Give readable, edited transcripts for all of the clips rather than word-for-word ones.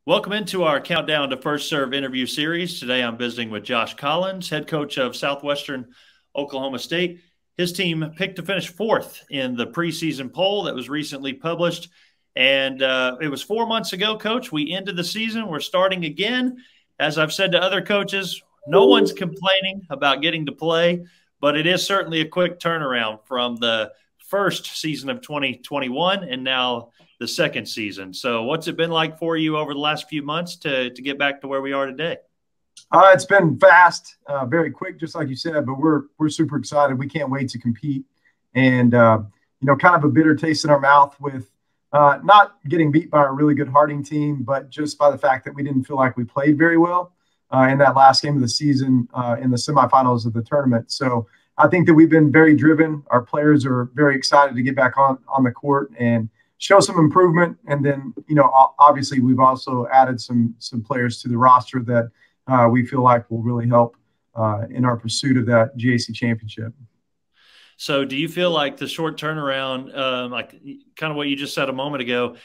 Welcome into our Countdown to First Serve interview series. Today I'm visiting with Josh Collins, head coach of Southwestern Oklahoma State. His team picked to finish fourth in the preseason poll that was recently published. And it was 4 months ago, Coach. We ended the season. We're starting again. As I've said to other coaches, no one's complaining about getting to play, but it is certainly a quick turnaround from the first season of 2021 and now the second season. So what's it been like for you over the last few months to get back to where we are today? It's been fast, very quick, just like you said, but we're super excited. We can't wait to compete. And, kind of a bitter taste in our mouth with not getting beat by a really good Harding team, but just by the fact that we didn't feel like we played very well in that last game of the season in the semifinals of the tournament. So I think that we've been very driven. Our players are very excited to get back on the court and show some improvement. And then, obviously we've also added some players to the roster that we feel like will really help in our pursuit of that GAC championship. So do you feel like the short turnaround, like kind of what you just said a moment ago,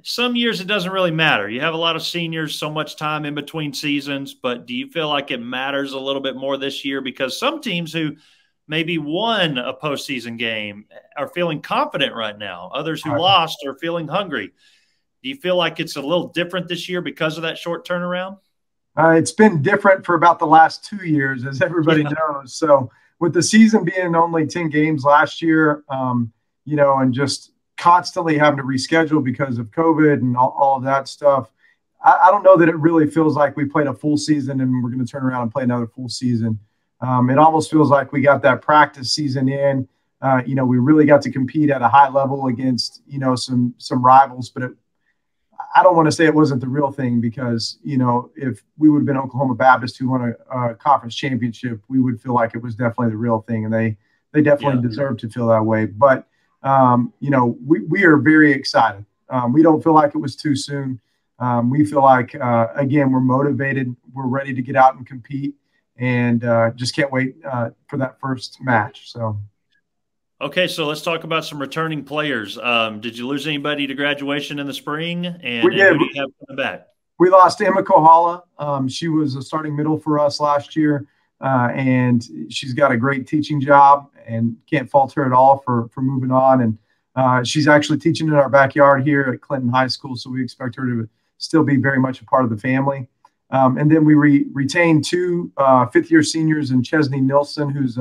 some years it doesn't really matter. You have a lot of seniors, so much time in between seasons, but do you feel like it matters a little bit more this year? Because some teams who maybe won a postseason game are feeling confident right now. Others who lost are feeling hungry. Do you feel like it's a little different this year because of that short turnaround? It's been different for about the last 2 years, as everybody knows. So with the season being only 10 games last year, and just constantly having to reschedule because of COVID and all of that stuff, I don't know that it really feels like we played a full season and we're going to turn around and play another full season. It almost feels like we got that practice season in. We really got to compete at a high level against, some rivals. But I don't want to say it wasn't the real thing because, if we would have been Oklahoma Baptist who won a conference championship, we would feel like it was definitely the real thing. And they definitely deserve to feel that way. But, we are very excited. We don't feel like it was too soon. We feel like, again, we're motivated. We're ready to get out and compete. And just can't wait for that first match. Okay, so let's talk about some returning players. Did you lose anybody to graduation in the spring? And who do you have coming back? We lost Emma Kohala. She was a starting middle for us last year, and she's got a great teaching job and can't fault her at all for moving on. And she's actually teaching in our backyard here at Clinton High School, so we expect her to still be very much a part of the family. And then we retained two fifth-year seniors in Chesney Nilsson, who's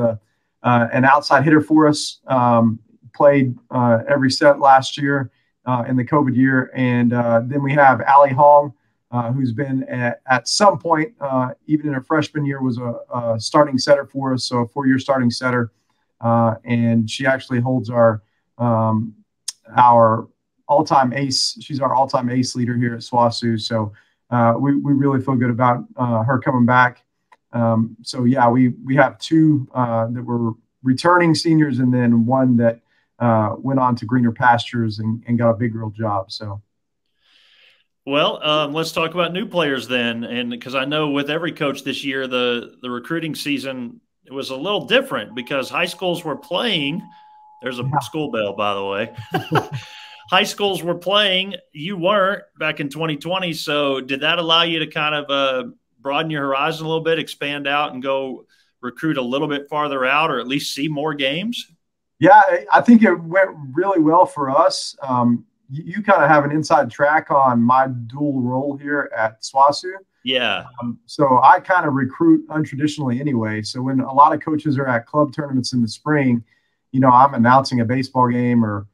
an outside hitter for us, played every set last year in the COVID year. And then we have Allie Hong, who's been at some point, even in her freshman year, was a starting setter for us, so a 4-year starting setter. And she actually holds our all-time ace. She's our all-time ace leader here at SWOSU. So we really feel good about her coming back. We have two that were returning seniors and then one that went on to greener pastures and got a big girl job. So, well, let's talk about new players then. And because I know with every coach this year, the recruiting season was a little different because high schools were playing. There's a school bell, by the way. High schools were playing. You weren't back in 2020. So did that allow you to kind of broaden your horizon a little bit, expand out and go recruit a little bit farther out or at least see more games? Yeah, I think it went really well for us. You kind of have an inside track on my dual role here at SWOSU. Yeah. So I kind of recruit untraditionally anyway. So when a lot of coaches are at club tournaments in the spring, I'm announcing a baseball game or,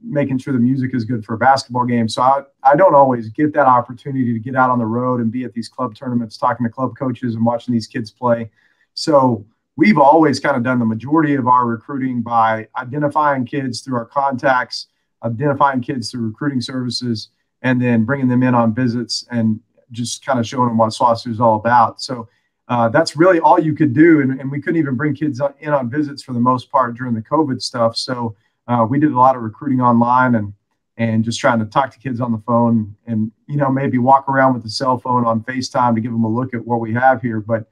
making sure the music is good for a basketball game. So I don't always get that opportunity to get out on the road and be at these club tournaments, talking to club coaches and watching these kids play. So we've always kind of done the majority of our recruiting by identifying kids through our contacts, identifying kids through recruiting services, and then bringing them in on visits and just kind of showing them what SWOSU is all about. So that's really all you could do. And we couldn't even bring kids in on visits for the most part during the COVID stuff. So we did a lot of recruiting online and just trying to talk to kids on the phone and, maybe walk around with the cell phone on FaceTime to give them a look at what we have here. But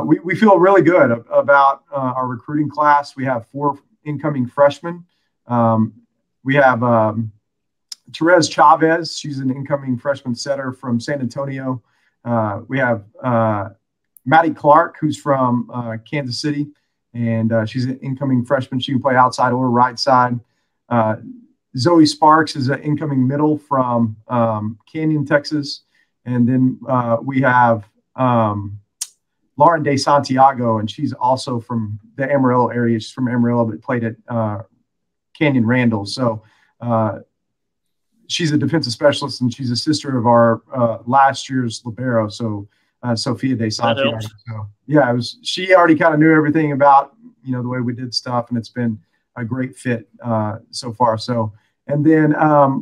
we feel really good about our recruiting class. We have 4 incoming freshmen. We have Therese Chavez. She's an incoming freshman setter from San Antonio. We have Maddie Clark, who's from Kansas City, and she's an incoming freshman. She can play outside or right side. Zoe Sparks is an incoming middle from Canyon, Texas. And then we have Lauren De Santiago, and she's also from the Amarillo area. She's from Amarillo, but played at Canyon Randall. So she's a defensive specialist, and she's a sister of our last year's libero. So Sophia De Santiago. So yeah, she already kind of knew everything about, the way we did stuff, and it's been a great fit so far. So, and then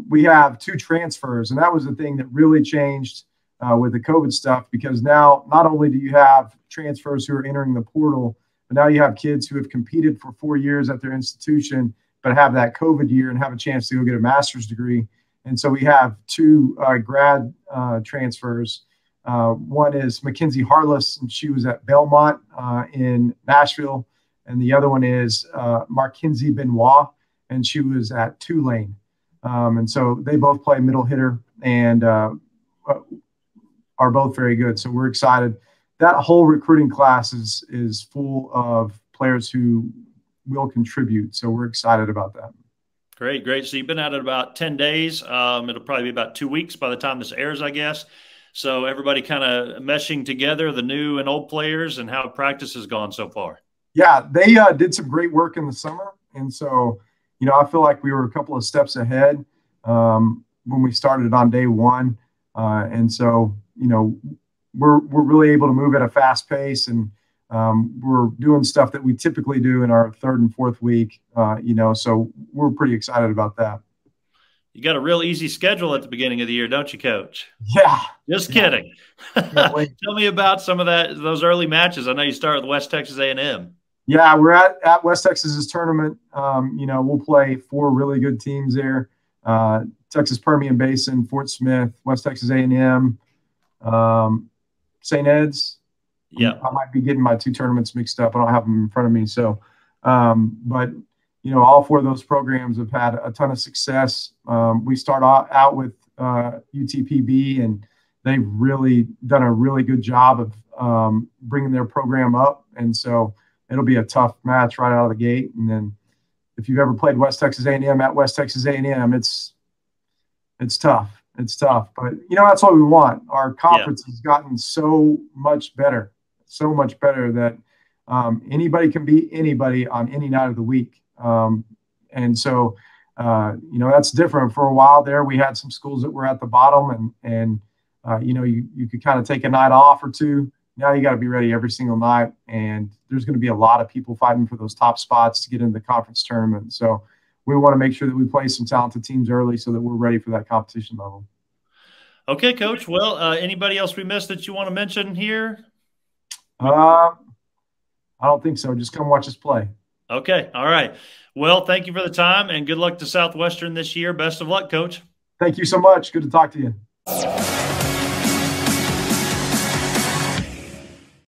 we have 2 transfers, and that was the thing that really changed with the COVID stuff, because now not only do you have transfers who are entering the portal, but now you have kids who have competed for 4 years at their institution, but have that COVID year and have a chance to go get a master's degree. And so we have 2 grad transfers. One is Mackenzie Harless, and she was at Belmont in Nashville. And the other one is Markenzie Benoit, and she was at Tulane. And so they both play middle hitter and are both very good. So we're excited. That whole recruiting class is full of players who will contribute. So we're excited about that. Great, great. So you've been at it about 10 days. It'll probably be about 2 weeks by the time this airs, I guess. So everybody kind of meshing together, the new and old players, and how practice has gone so far. Yeah, they did some great work in the summer. And so, I feel like we were a couple of steps ahead when we started on day one. And so, we're really able to move at a fast pace, and we're doing stuff that we typically do in our 3rd and 4th week, so we're pretty excited about that. You got a real easy schedule at the beginning of the year, don't you, Coach? Yeah. Just kidding. Tell me about some of those early matches. I know you start with West Texas A&M. Yeah, we're at West Texas's tournament. We'll play 4 really good teams there. Texas Permian Basin, Fort Smith, West Texas A&M, St. Ed's. Yeah, I might be getting my 2 tournaments mixed up. I don't have them in front of me. So, but all 4 of those programs have had a ton of success. We start out with UTPB, and they've really done a really good job of bringing their program up. And so it'll be a tough match right out of the gate. And then if you've ever played West Texas A&M at West Texas A&M, it's tough. It's tough. But, that's what we want. Our conference has gotten so much better that anybody can beat anybody on any night of the week. And so, that's different. For a while there, we had some schools that were at the bottom, and you could kind of take a night off or 2. Now you got to be ready every single night, and there's going to be a lot of people fighting for those top spots to get into the conference tournament. So we want to make sure that we play some talented teams early so that we're ready for that competition level. Okay, Coach. Well, anybody else we missed that you want to mention here? I don't think so. Just come watch us play. Okay. All right. Well, thank you for the time, and good luck to Southwestern this year. Best of luck, Coach. Thank you so much. Good to talk to you.